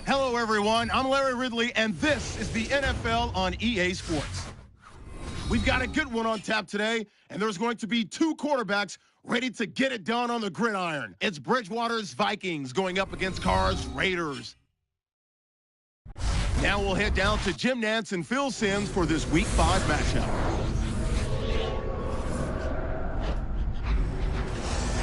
Hello, everyone. I'm Larry Ridley, and this is the NFL on EA Sports. We've got a good one on tap today, and there's going to be two quarterbacks ready to get it done on the gridiron. It's Bridgewater's Vikings going up against Carr's Raiders. Now we'll head down to Jim Nantz and Phil Simms for this Week 5 matchup.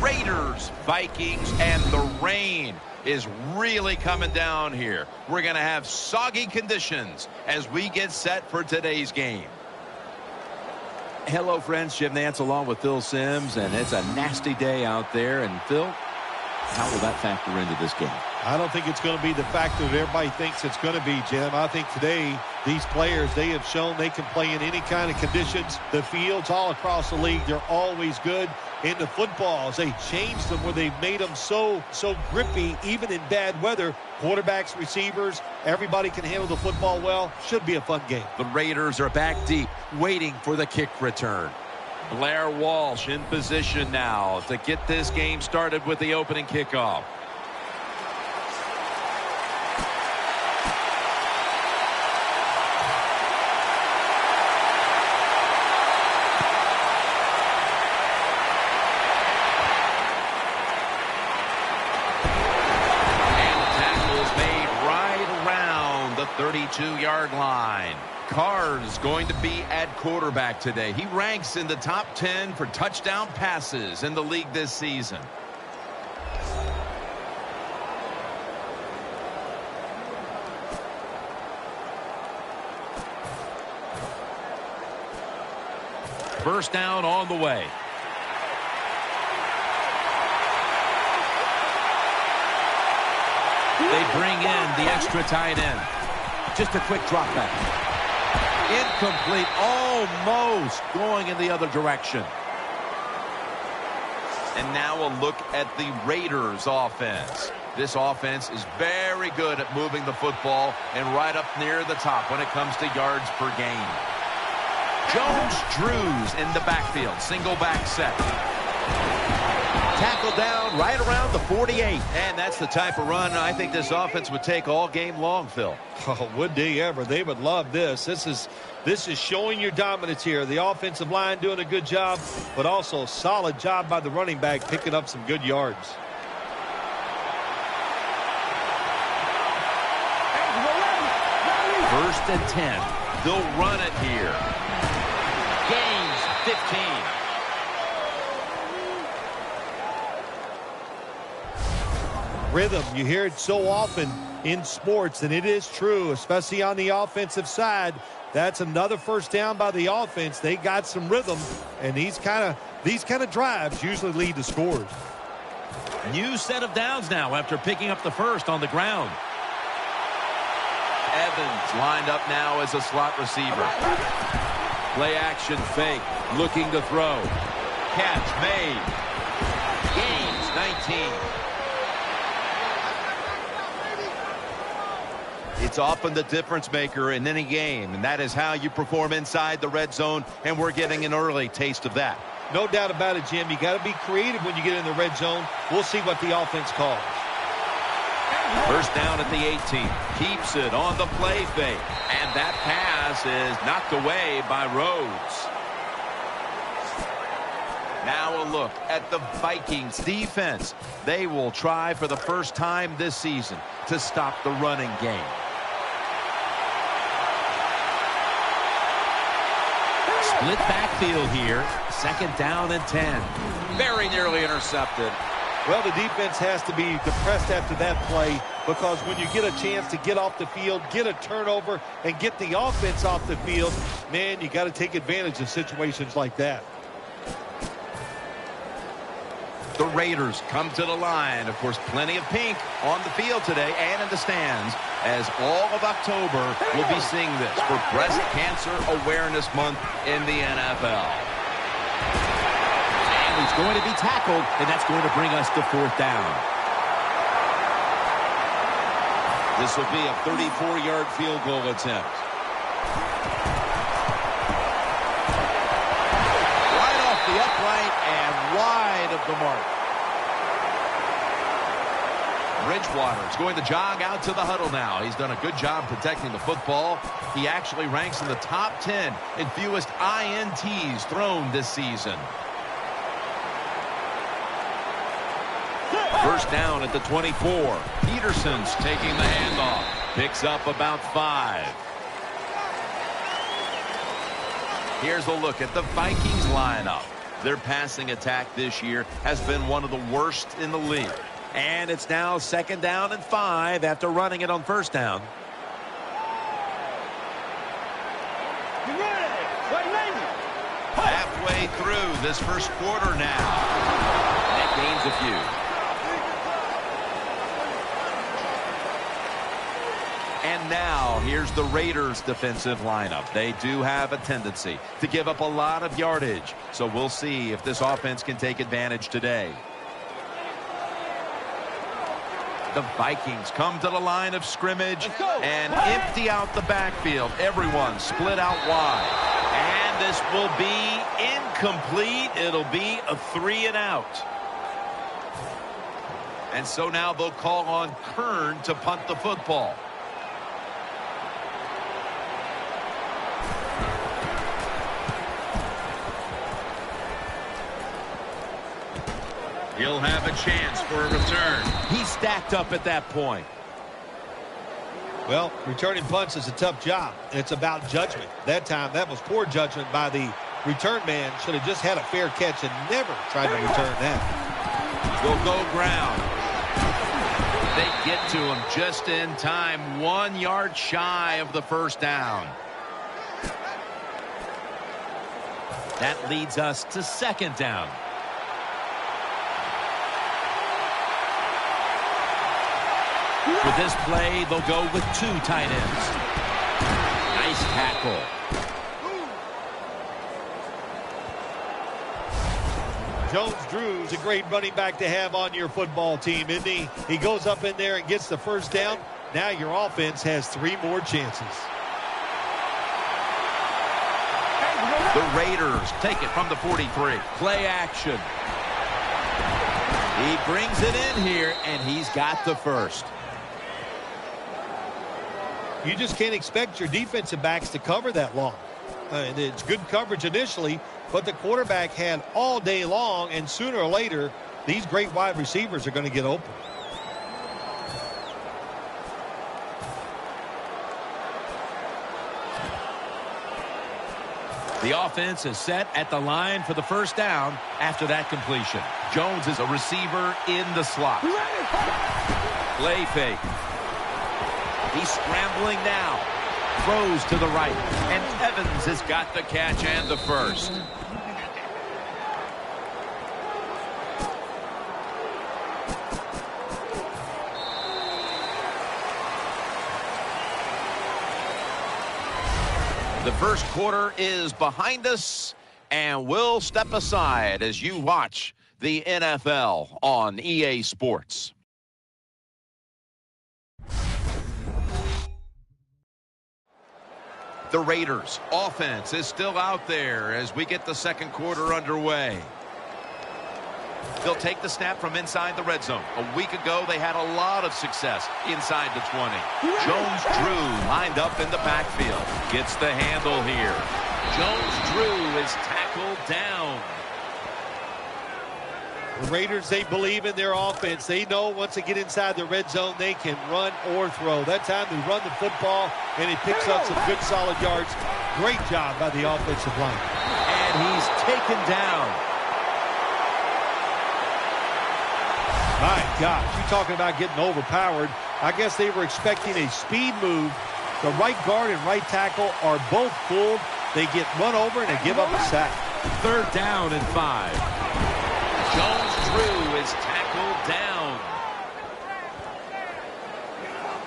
Raiders, Vikings, and the rain is really coming down here. We're going to have soggy conditions as we get set for today's game. Hello, friends. Jim Nantz along with Phil Simms, and it's a nasty day out there. And, Phil, how will that factor into this game? I don't think it's going to be the factor that everybody thinks it's going to be, Jim. I think today these players, they have shown they can play in any kind of conditions. The fields all across the league, they're always good. In the footballs, they changed them where they made them so grippy, even in bad weather. Quarterbacks, receivers, everybody can handle the football well. Should be a fun game. The Raiders are back deep, waiting for the kick return. Blair Walsh in position now to get this game started with the opening kickoff. And the tackle is made right around the 32-yard line. Carr's going to be at quarterback today. He ranks in the top 10 for touchdown passes in the league this season. First down on the way. They bring in the extra tight end. Just a quick drop back. Incomplete, almost going in the other direction. And now a look at the Raiders offense. This offense is very good at moving the football and right up near the top when it comes to yards per game. Jones-Drews in the backfield, single back set. Tackle down right around the 48. And that's the type of run I think this offense would take all game long, Phil. Oh, would they ever? They would love this. This is showing your dominance here. The offensive line doing a good job, but also a solid job by the running back picking up some good yards. First and 10. They'll run it here. Gains 15. Rhythm, you hear it so often in sports, and it is true, especially on the offensive side. That's another first down by the offense. They got some rhythm, and these kind of drives usually lead to scores. New set of downs now after picking up the first on the ground. Evans lined up now as a slot receiver. Play action fake, looking to throw. Catch made. Gains 19. It's often the difference maker in any game, and that is how you perform inside the red zone, and we're getting an early taste of that. No doubt about it, Jim. You got to be creative when you get in the red zone. We'll see what the offense calls. First down at the 18. Keeps it on the play fake, and that pass is knocked away by Rhodes. Now a look at the Vikings defense. They will try for the first time this season to stop the running game. Split backfield here. Second down and 10. Very nearly intercepted. Well, the defense has to be depressed after that play, because when you get a chance to get off the field, get a turnover, and get the offense off the field, man, you got to take advantage of situations like that. The Raiders come to the line. Of course, plenty of pink on the field today and in the stands, as all of October will be seeing this for Breast Cancer Awareness Month in the NFL. And he's going to be tackled, and that's going to bring us to fourth down. This will be a 34-yard field goal attempt. Right off the upright and wide of the mark. Bridgewater's going to jog out to the huddle now. He's done a good job protecting the football. He actually ranks in the top 10 in fewest INTs thrown this season. First down at the 24. Peterson's taking the handoff. Picks up about 5. Here's a look at the Vikings lineup. Their passing attack this year has been one of the worst in the league. And it's now 2nd down and 5 after running it on 1st down. Halfway through this first quarter now. That gains a few. And now here's the Raiders defensive lineup. They do have a tendency to give up a lot of yardage. So we'll see if this offense can take advantage today. The Vikings come to the line of scrimmage and empty out the backfield. Everyone split out wide. And this will be incomplete. It'll be a 3 and out. And so now they'll call on Kern to punt the football. He'll have a chance for a return. He's stacked up at that point. Well, returning punts is a tough job. It's about judgment. That time, that was poor judgment by the return man. Should have just had a fair catch and never tried to return that. Will go ground. They get to him just in time. 1 yard shy of the first down. That leads us to 2nd down. For this play, they'll go with 2 tight ends. Nice tackle. Jones-Drew's a great running back to have on your football team, isn't he? He goes up in there and gets the first down. Now your offense has 3 more chances. The Raiders take it from the 43. Play action. He brings it in here, and he's got the first. You just can't expect your defensive backs to cover that long. It's good coverage initially, but the quarterback had all day long, and sooner or later, these great wide receivers are going to get open. The offense is set at the line for the first down after that completion. Jones is a receiver in the slot. Play fake. He's scrambling now. Throws to the right. And Evans has got the catch and the first. The first quarter is behind us, and we'll step aside as you watch the NFL on EA Sports. The Raiders' offense is still out there as we get the second quarter underway. They'll take the snap from inside the red zone. A week ago, they had a lot of success inside the 20. Jones-Drew lined up in the backfield. Gets the handle here. Jones-Drew is tackled down. The Raiders, they believe in their offense. They know once they get inside the red zone, they can run or throw. That time they run the football, and he picks up some good solid yards. Great job by the offensive line. And he's taken down. My gosh, you're talking about getting overpowered. I guess they were expecting a speed move. The right guard and right tackle are both fooled. They get run over and they give up a sack. 3rd down and 5. Jones-Drew is tackled down.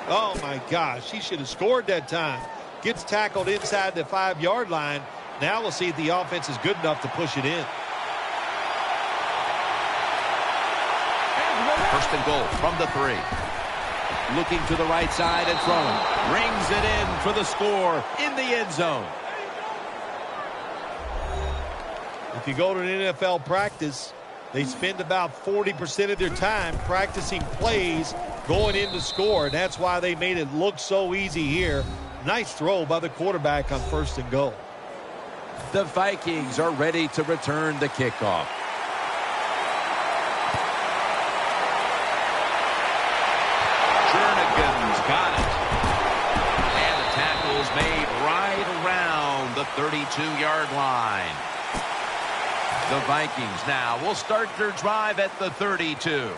Oh, my gosh. He should have scored that time. Gets tackled inside the 5-yard line. Now we'll see if the offense is good enough to push it in. First and goal from the 3. Looking to the right side and throwing. Rings it in for the score in the end zone. If you go to an NFL practice, they spend about 40% of their time practicing plays going in to score. And that's why they made it look so easy here. Nice throw by the quarterback on 1st and goal. The Vikings are ready to return the kickoff. Jernigan's got it. And the tackle is made right around the 32-yard line. The Vikings now will start their drive at the 32.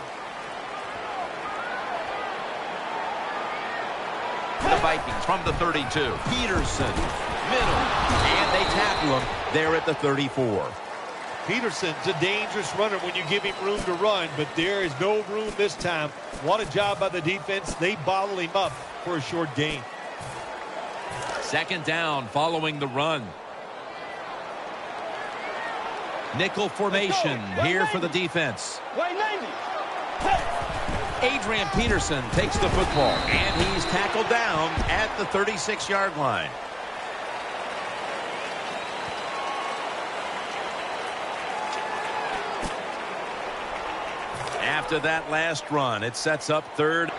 The Vikings from the 32. Peterson, middle, and they tackle him there at the 34. Peterson's a dangerous runner when you give him room to run, but there is no room this time. What a job by the defense. They bottle him up for a short gain. 2nd down following the run. Nickel formation here for the defense. Adrian Peterson takes the football, and he's tackled down at the 36-yard line. After that last run, it sets up 3rd.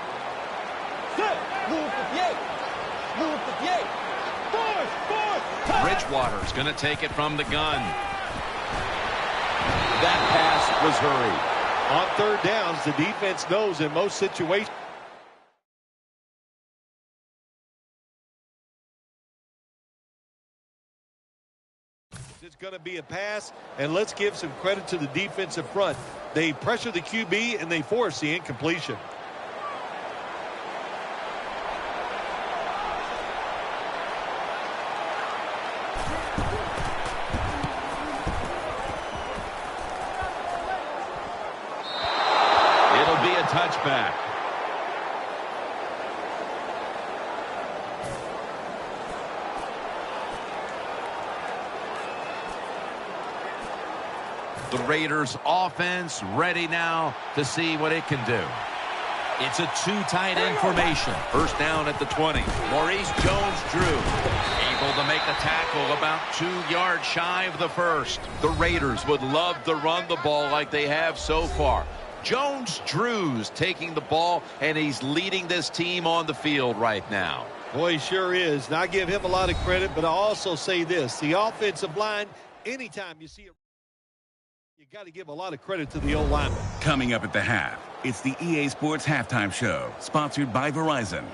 Bridgewater's going to take it from the gun. That pass was hurried. On 3rd downs, the defense knows in most situations it's going to be a pass, and let's give some credit to the defensive front. They pressure the QB, and they force the incompletion. It'll be a touchback. The Raiders offense ready now to see what it can do. It's a 2-tight end formation. 1st down at the 20. Maurice Jones-Drew able to make the tackle about 2 yards shy of the 1st. The Raiders would love to run the ball like they have so far. Jones-Drew's taking the ball, and he's leading this team on the field right now. Boy, he sure is. And I give him a lot of credit, but I also say this. The offensive line, anytime you see it, you got to give a lot of credit to the O-lineman. Coming up at the half, it's the EA Sports Halftime Show, sponsored by Verizon.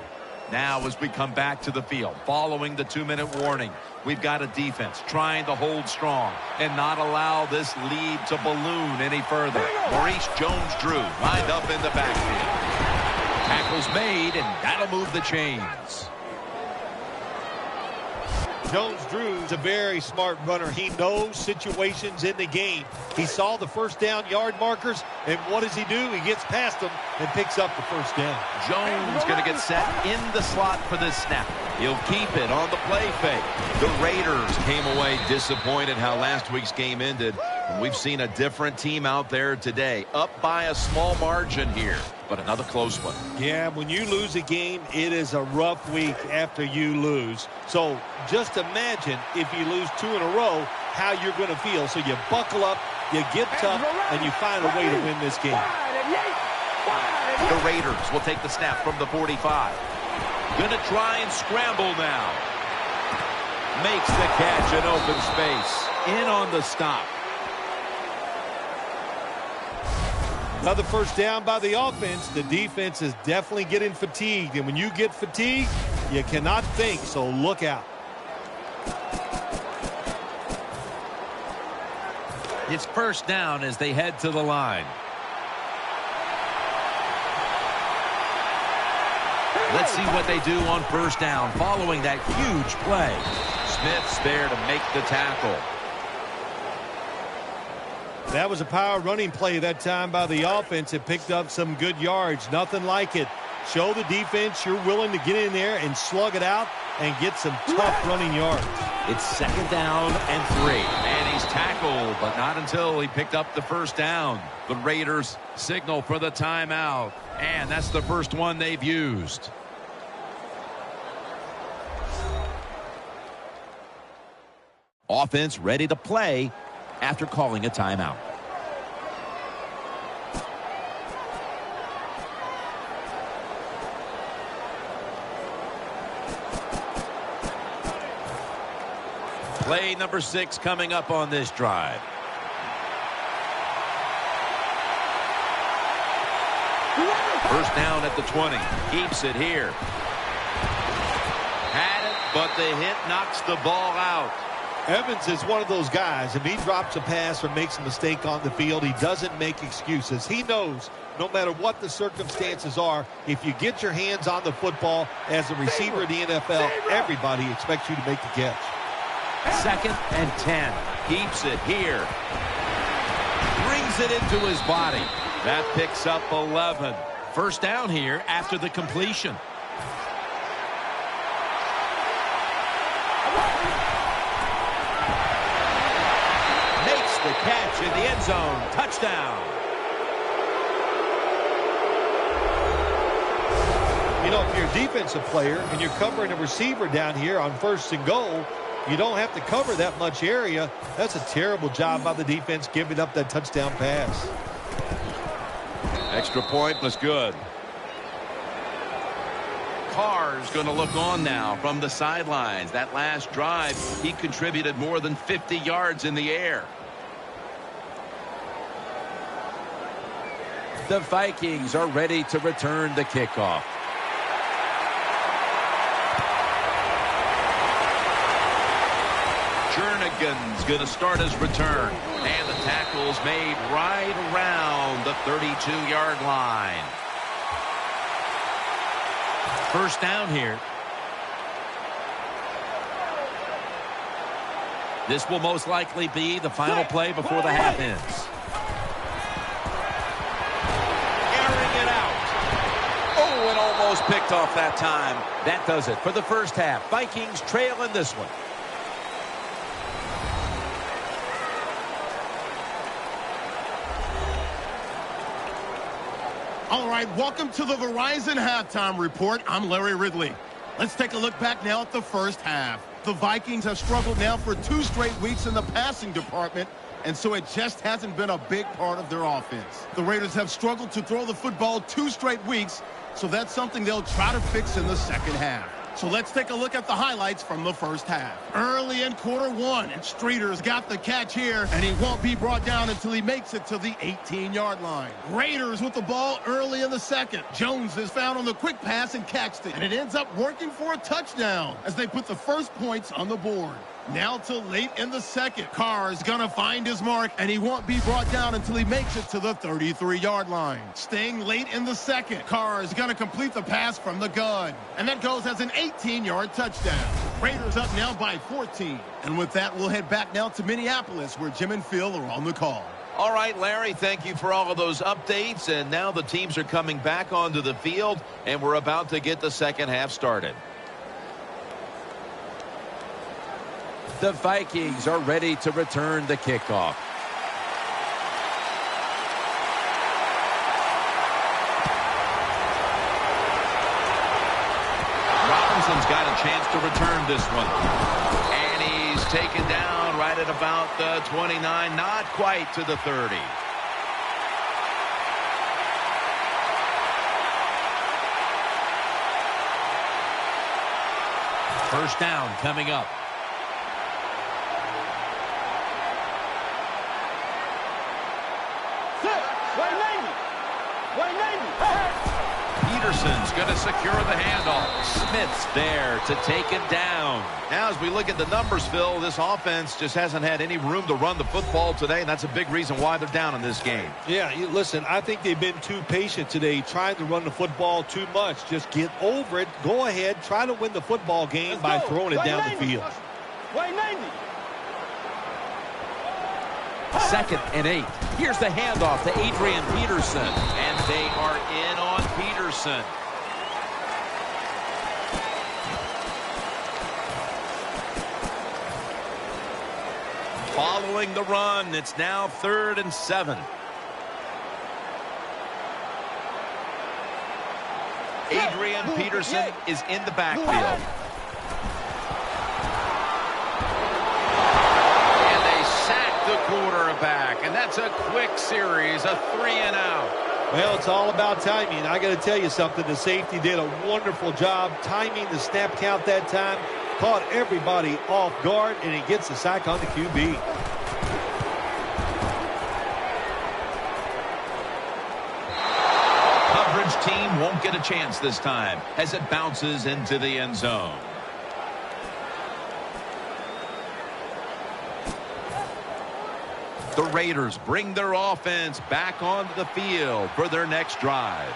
Now as we come back to the field, following the 2-minute warning, we've got a defense trying to hold strong and not allow this lead to balloon any further. Maurice Jones-Drew lined up in the backfield. Tackle's made, and that'll move the chains. Jones-Drew's a very smart runner. He knows situations in the game. He saw the 1st down yard markers, and what does he do? He gets past them and picks up the 1st down. Jones going to get set in the slot for this snap. He'll keep it on the play fake. The Raiders came away disappointed how last week's game ended. And we've seen a different team out there today, up by a small margin here, but another close one. Yeah, when you lose a game, it is a rough week after you lose. So just imagine if you lose 2 in a row, how you're going to feel. So you buckle up, you get tough, and you find a way to win this game. The Raiders will take the snap from the 45. Going to try and scramble now. Makes the catch in open space. In on the stop. Another 1st down by the offense. The defense is definitely getting fatigued. And when you get fatigued, you cannot think, so look out. It's 1st down as they head to the line. Let's see what they do on 1st down following that huge play. Smith's there to make the tackle. That was a power running play that time by the offense. It picked up some good yards. Nothing like it. Show the defense you're willing to get in there and slug it out and get some tough running yards. It's 2nd down and 3. And he's tackled, but not until he picked up the 1st down. The Raiders signal for the timeout. And that's the first one they've used. Offense ready to play after calling a timeout. Play number 6 coming up on this drive. First down at the 20. Keeps it here. Had it, but the hit knocks the ball out. Evans is one of those guys. If he drops a pass or makes a mistake on the field, he doesn't make excuses. He knows no matter what the circumstances are, if you get your hands on the football as a receiver in the NFL, everybody expects you to make the catch. 2nd and 10. Keeps it here. Brings it into his body. That picks up 11. First down here after the completion. Makes the catch in the end zone. Touchdown. You know, if you're a defensive player and you're covering a receiver down here on 1st and goal, you don't have to cover that much area. That's a terrible job by the defense giving up that touchdown pass. Extra point was good. Carr's going to look on now from the sidelines. That last drive, he contributed more than 50 yards in the air. The Vikings are ready to return the kickoff. Jernigan's going to start his return. And the tackle's made right around the 32-yard line. First down here. This will most likely be the final play before the half ends. Airing it out. Oh, and almost picked off that time. That does it for the first half. Vikings trail in this one. All right, welcome to the Verizon Halftime Report. I'm Larry Ridley. Let's take a look back now at the first half. The Vikings have struggled now for 2 straight weeks in the passing department, and so it just hasn't been a big part of their offense. The Raiders have struggled to throw the football 2 straight weeks, so that's something they'll try to fix in the second half. So let's take a look at the highlights from the first half. Early in quarter 1, and Streeter's got the catch here, and he won't be brought down until he makes it to the 18-yard line. Raiders with the ball early in the second. Jones is found on the quick pass and catched it, and it ends up working for a touchdown as they put the first points on the board. Now till late in the second. Carr's gonna find his mark, and he won't be brought down until he makes it to the 33-yard line. Staying late in the second. Carr's gonna complete the pass from the gun, and that goes as an 18-yard touchdown. Raiders up now by 14. And with that, we'll head back now to Minneapolis, where Jim and Phil are on the call. All right, Larry, thank you for all of those updates. And now the teams are coming back onto the field, and we're about to get the second half started. The Vikings are ready to return the kickoff. Robinson's got a chance to return this one. And he's taken down right at about the 29, not quite to the 30. First down coming up. Peterson's going to secure the handoff. Smith's there to take him down. Now, as we look at the numbers, Phil, this offense just hasn't had any room to run the football today, and that's a big reason why they're down in this game. Yeah, listen, I think they've been too patient today, trying to run the football too much. Just get over it. Go ahead. Try to win the football game by throwing it down the field. 2nd and 8. Here's the handoff to Adrian Peterson. And they are in on Peterson. Following the run, it's now 3rd and 7. Adrian Peterson is in the backfield. And they sack the quarterback. And that's a quick series, a 3-and-out. Well, it's all about timing. I got to tell you something. The safety did a wonderful job timing the snap count that time. caught everybody off guard, and he gets the sack on the QB. Coverage team won't get a chance this time as it bounces into the end zone. The Raiders bring their offense back onto the field for their next drive.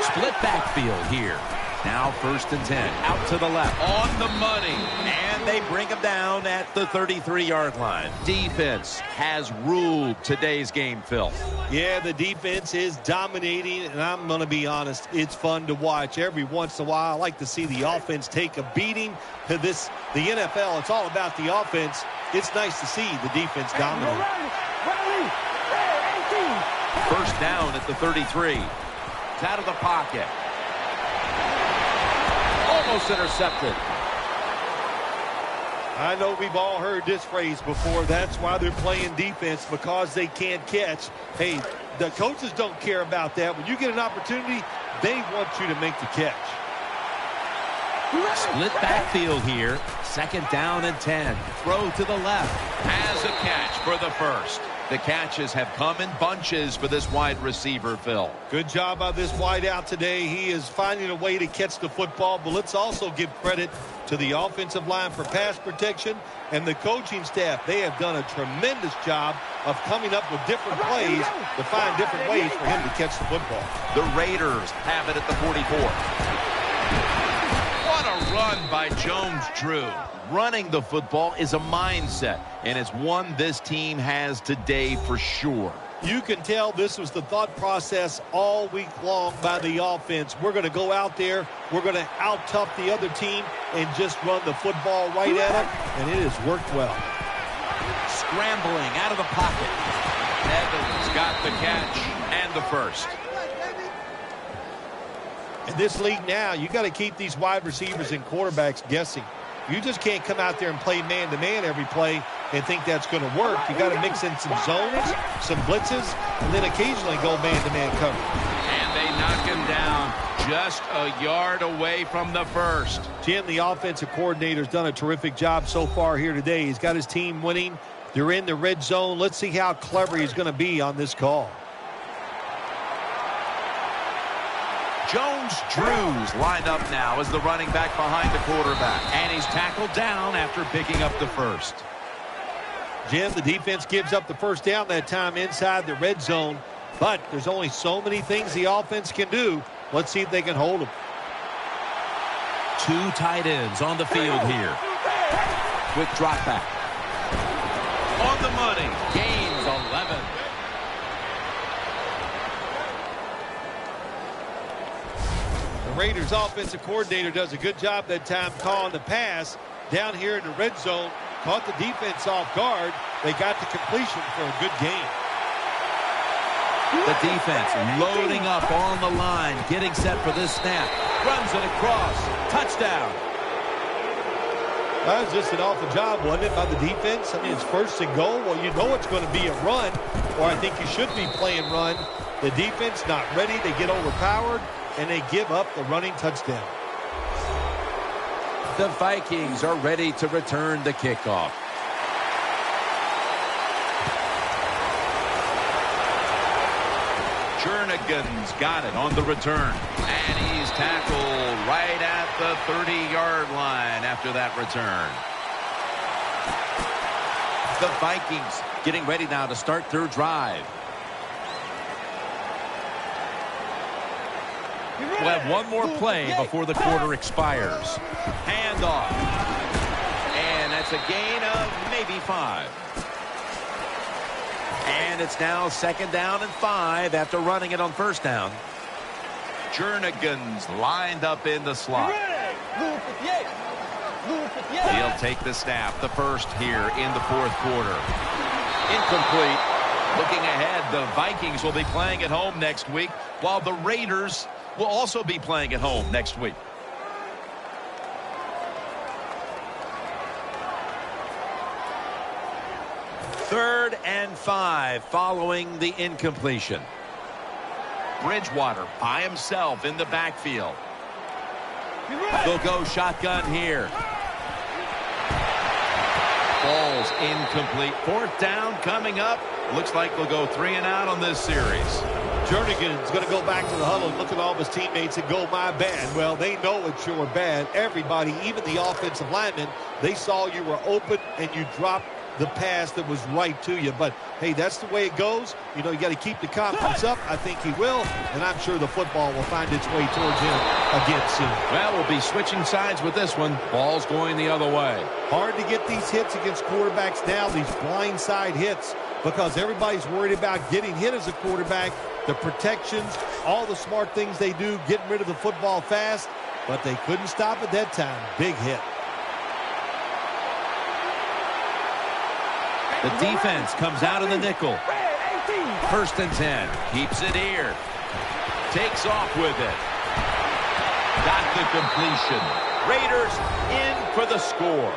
Split backfield here. Now 1st and 10. Out to the left. On the money. And they bring him down at the 33-yard line. Defense has ruled today's game, Phil. Yeah, the defense is dominating, and I'm going to be honest, it's fun to watch. Every once in a while, I like to see the offense take a beating. The NFL, it's all about the offense. It's nice to see the defense dominate. 1st down at the 33. It's out of the pocket. Almost intercepted. I know we've all heard this phrase before. That's why they're playing defense, because they can't catch. Hey, the coaches don't care about that. When you get an opportunity, they want you to make the catch. Split backfield here. 2nd down and 10. Throw to the left. Has a catch for the 1st. The catches have come in bunches for this wide receiver, Phil. Good job by this wide out today. He is finding a way to catch the football, but let's also give credit to the offensive line for pass protection and the coaching staff. They have done a tremendous job of coming up with different plays to find different ways for him to catch the football. The Raiders have it at the 44. What a run by Jones-Drew. Running the football is a mindset, and it's one this team has today for sure. You can tell this was the thought process all week long by the offense. We're going to go out there, we're going to out-tough the other team and just run the football right at them, and it has worked well. Scrambling out of the pocket. Evans got the catch and the 1st. In this league now, you got to keep these wide receivers and quarterbacks guessing. You just can't come out there and play man-to-man every play and think that's going to work. You got to mix in some zones, some blitzes, and then occasionally go man-to-man coverage. And they knock him down just a yard away from the 1st. Jim, the offensive coordinator's done a terrific job so far here today. He's got his team winning. They're in the red zone. Let's see how clever he's going to be on this call. Jones-Drew's lined up now as the running back behind the quarterback. And he's tackled down after picking up the 1st. Jim, the defense gives up the 1st down that time inside the red zone. But there's only so many things the offense can do. Let's see if they can hold them. 2 tight ends on the field here. Quick drop back. On the money. Gains 11. The Raiders offensive coordinator does a good job that time calling the pass down here in the red zone. Caught the defense off guard. They got the completion for a good game. The defense loading up on the line, getting set for this snap. Runs it across. Touchdown. That was just an awful job, wasn't it, by the defense? I mean, it's 1st and goal. Well, you know it's going to be a run, or I think you should be playing run. The defense not ready. They get overpowered, and they give up the running touchdown. The Vikings are ready to return the kickoff. Jernigan's got it on the return. And he's tackled right at the 30-yard line after that return. The Vikings getting ready now to start their drive. We'll have one more play before the quarter expires. Handoff. And that's a gain of maybe 5. And it's now 2nd down and 5 after running it on 1st down. Jernigan's lined up in the slot. He'll take the snap, the 1st here in the 4th quarter. Incomplete. Looking ahead, the Vikings will be playing at home next week, while the Raiders will also be playing at home next week. Third and 5 following the incompletion. Bridgewater by himself in the backfield. They'll go shotgun here. Ball's incomplete. 4th down coming up. Looks like they'll go 3 and out on this series. Jernigan's going to go back to the huddle and look at all of his teammates and go, my bad. Well, they know it's your bad. Everybody, even the offensive linemen, they saw you were open and you dropped the pass that was right to you. But, hey, that's the way it goes. You know, you got to keep the confidence up. I think he will, and I'm sure the football will find its way towards him again soon. Well, we'll be switching sides with this one. Ball's going the other way. Hard to get these hits against quarterbacks now, these blindside hits, because everybody's worried about getting hit as a quarterback, the protections, all the smart things they do, getting rid of the football fast, but they couldn't stop it that time. Big hit. The defense comes out in the nickel. 1st and 10. Keeps it here. Takes off with it. Got the completion. Raiders in for the score.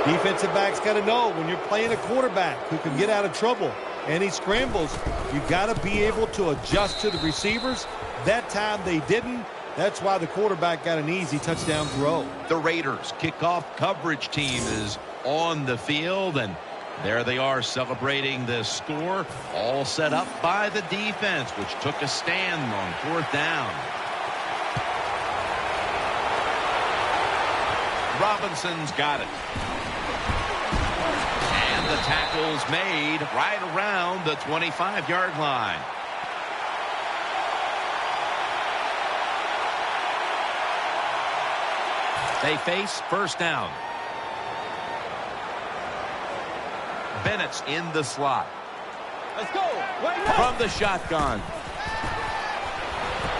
Defensive backs got to know when you're playing a quarterback who can get out of trouble and he scrambles, you got to be able to adjust to the receivers. That time they didn't. That's why the quarterback got an easy touchdown throw. The Raiders kickoff coverage team is on the field, and there they are celebrating the score, all set up by the defense, which took a stand on 4th down. Robinson's got it. And the tackle's made right around the 25-yard line. They face 1st down. Bennett's in the slot. Let's go. Right now. From the shotgun.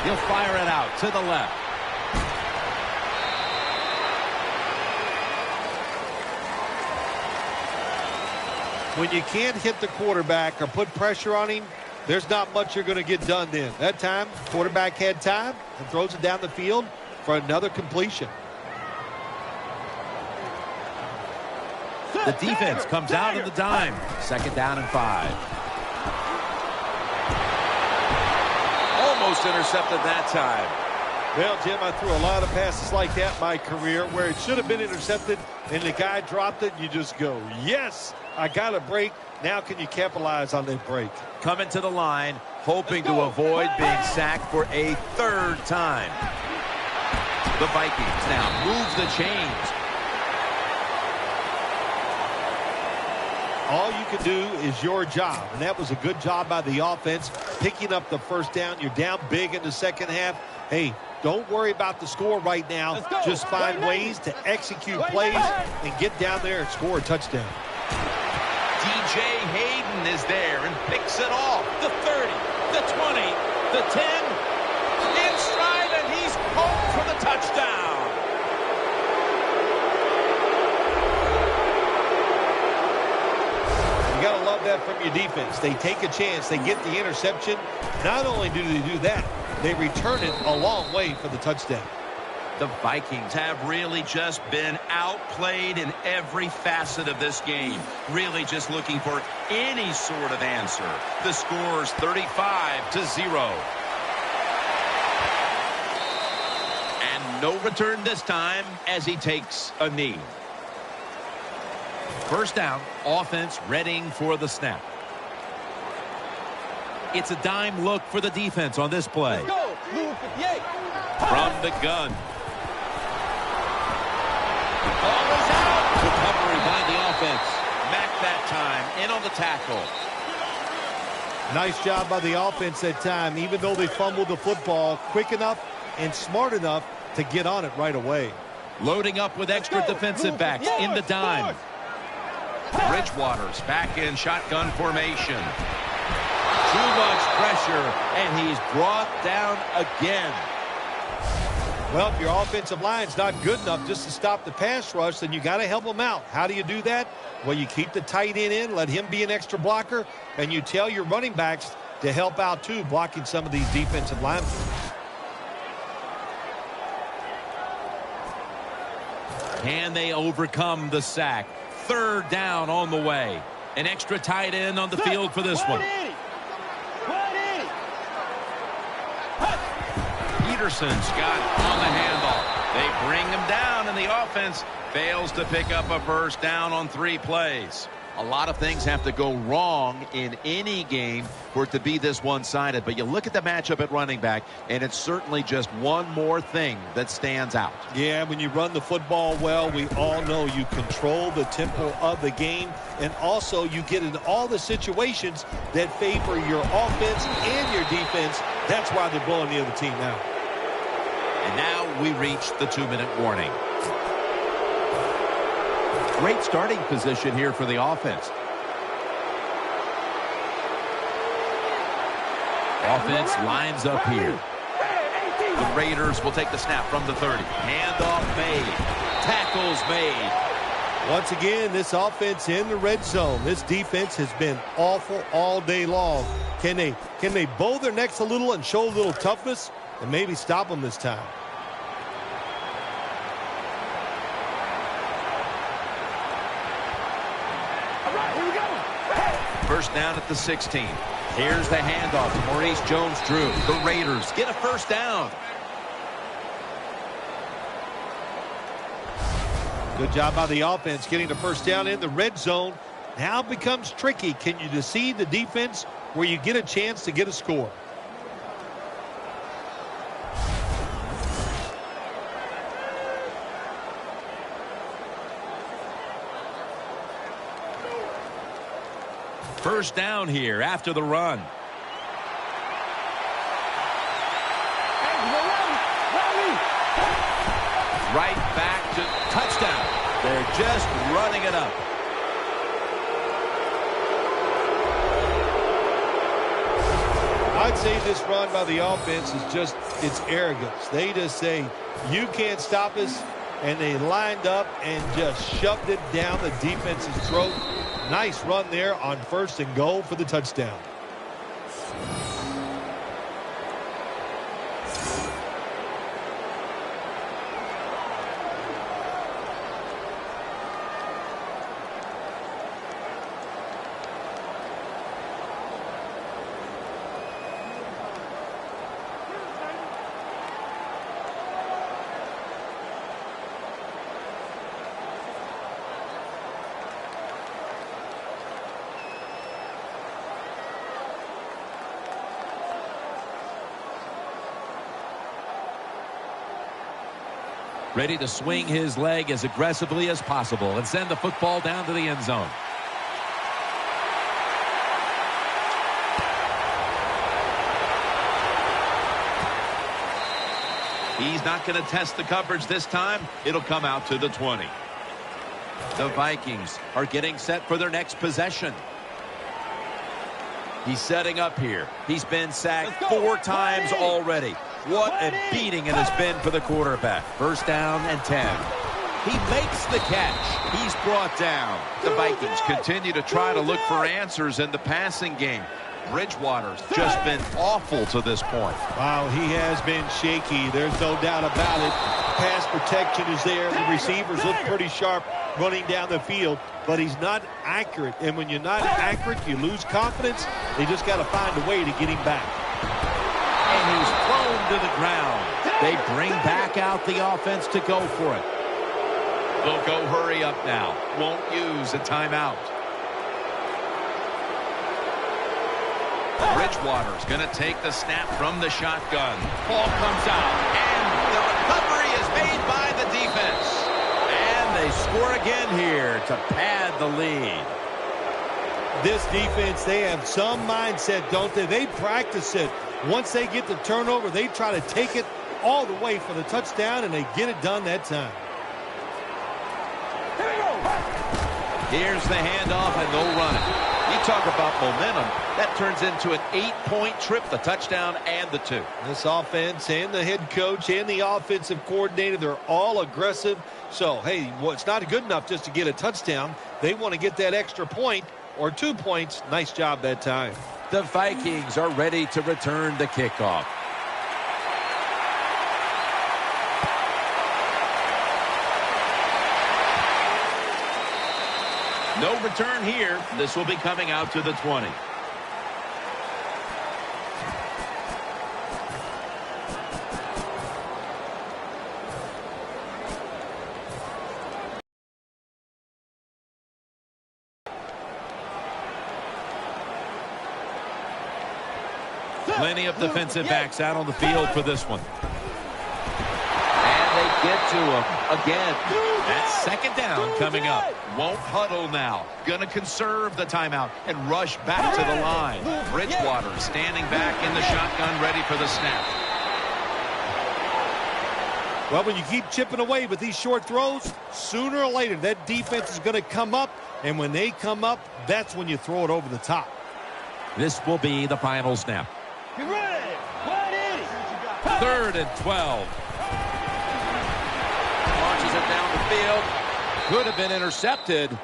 He'll fire it out to the left. When you can't hit the quarterback or put pressure on him, there's not much you're going to get done then. That time, quarterback had time and throws it down the field for another completion. The defense comes out of the dime. 2nd down and 5. Almost intercepted that time. Well, Jim, I threw a lot of passes like that in my career where it should have been intercepted and the guy dropped it. You just go, yes, I got a break. Now can you capitalize on that break? Coming to the line, hoping to avoid being sacked for a 3rd time. The Vikings now move the chains. All you can do is your job, and that was a good job by the offense, picking up the 1st down. You're down big in the 2nd half. Hey, don't worry about the score right now. Just find ways to execute plays and get down there and score a touchdown. DJ Hayden is there and picks it off. The 30, the 20, the 10, in stride, and he's home for the touchdown. You got to love that from your defense. They take a chance. They get the interception. Not only do they do that, they return it a long way for the touchdown. The Vikings have really just been outplayed in every facet of this game. Really just looking for any sort of answer. The score's 35-0. And no return this time as he takes a knee. 1st down, offense readying for the snap. It's a dime look for the defense on this play. Let's go. Move 58. From the gun. Ball is out. Recovery by the offense. Mack that time in on the tackle. Nice job by the offense that time, even though they fumbled the football, quick enough and smart enough to get on it right away. Loading up with extra defensive backs in the dime. Bridgewater's back in shotgun formation. Too much pressure, and he's brought down again. Well, if your offensive line's not good enough just to stop the pass rush, then you got to help them out. How do you do that? Well, you keep the tight end in, let him be an extra blocker, and you tell your running backs to help out too, blocking some of these defensive linemen. Can they overcome the sack? 3rd down on the way. An extra tight end on the field for this one. 180. 180. Peterson's got it on the handoff. They bring him down, and the offense fails to pick up a first down on 3 plays. A lot of things have to go wrong in any game for it to be this one-sided. But you look at the matchup at running back, and it's certainly just one more thing that stands out. Yeah, when you run the football well, we all know you control the tempo of the game, and also you get in all the situations that favor your offense and your defense. That's why they're blowing the other team out. And now we reach the 2-minute warning. Great starting position here for the offense. Offense lines up here. The Raiders will take the snap from the 30. Handoff made. Tackles made. Once again, this offense in the red zone. This defense has been awful all day long. Can they bow their necks a little and show a little toughness and maybe stop them this time? First down at the 16. Here's the handoff to Maurice Jones-Drew. The Raiders get a first down. Good job by the offense getting the first down in the red zone. Now it becomes tricky. Can you deceive the defense where you get a chance to get a score? First down here after the run. Right back to touchdown. They're just running it up. I'd say this run by the offense is just, it's arrogance. They just say, you can't stop us, and they lined up and just shoved it down the defense's throat. Nice run there on 1st and goal for the touchdown. Ready to swing his leg as aggressively as possible and send the football down to the end zone. He's not going to test the coverage this time. It'll come out to the 20. The Vikings are getting set for their next possession. He's setting up here. He's been sacked 4 times already. What a beating it has been for the quarterback. First down and 10. He makes the catch. He's brought down. The Vikings continue to try to look for answers in the passing game. Bridgewater's just been awful to this point. Wow, he has been shaky. There's no doubt about it. Pass protection is there. The receivers look pretty sharp running down the field, but he's not accurate. And when you're not accurate, you lose confidence. They just got to find a way to get him back. And he's thrown to the ground. They bring back out the offense to go for it. They'll go hurry up now. Won't use a timeout. Bridgewater's going to take the snap from the shotgun. Ball comes out, and the recovery is made by the defense. And they score again here to pad the lead. This defense, they have some mindset, don't they? They practice it. Once they get the turnover, they try to take it all the way for the touchdown, and they get it done that time. Here's the handoff, and they'll run it. You talk about momentum. That turns into an 8-point trip, the touchdown and the 2. This offense and the head coach and the offensive coordinator, they're all aggressive. So, hey, well, it's not good enough just to get a touchdown. They want to get that extra point or 2 points. Nice job that time. The Vikings are ready to return the kickoff. No return here. This will be coming out to the 20. Plenty of defensive backs out on the field for this one. And they get to him again. That's second down coming up. Won't huddle now. Going to conserve the timeout and rush back to the line. Bridgewater standing back in the shotgun, ready for the snap. Well, when you keep chipping away with these short throws, sooner or later that defense is going to come up, and when they come up, that's when you throw it over the top. This will be the final snap. Get ready. 180. 3rd and 12. Launches it down the field. Could have been intercepted.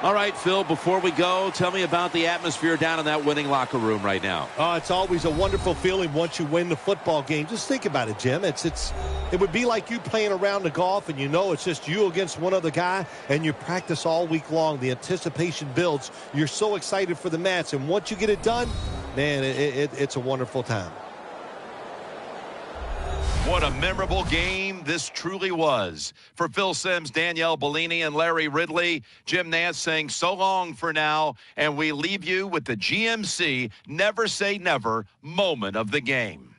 All right, Phil, before we go, tell me about the atmosphere down in that winning locker room right now. It's always a wonderful feeling once you win the football game. Just think about it, Jim. It would be like you playing around the golf, and you know it's just you against one other guy, and you practice all week long. The anticipation builds. You're so excited for the match, and once you get it done, man, it's a wonderful time. What a memorable game this truly was. For Phil Simms, Danielle Bellini, and Larry Ridley, Jim Nantz saying so long for now, and we leave you with the GMC Never Say Never moment of the game.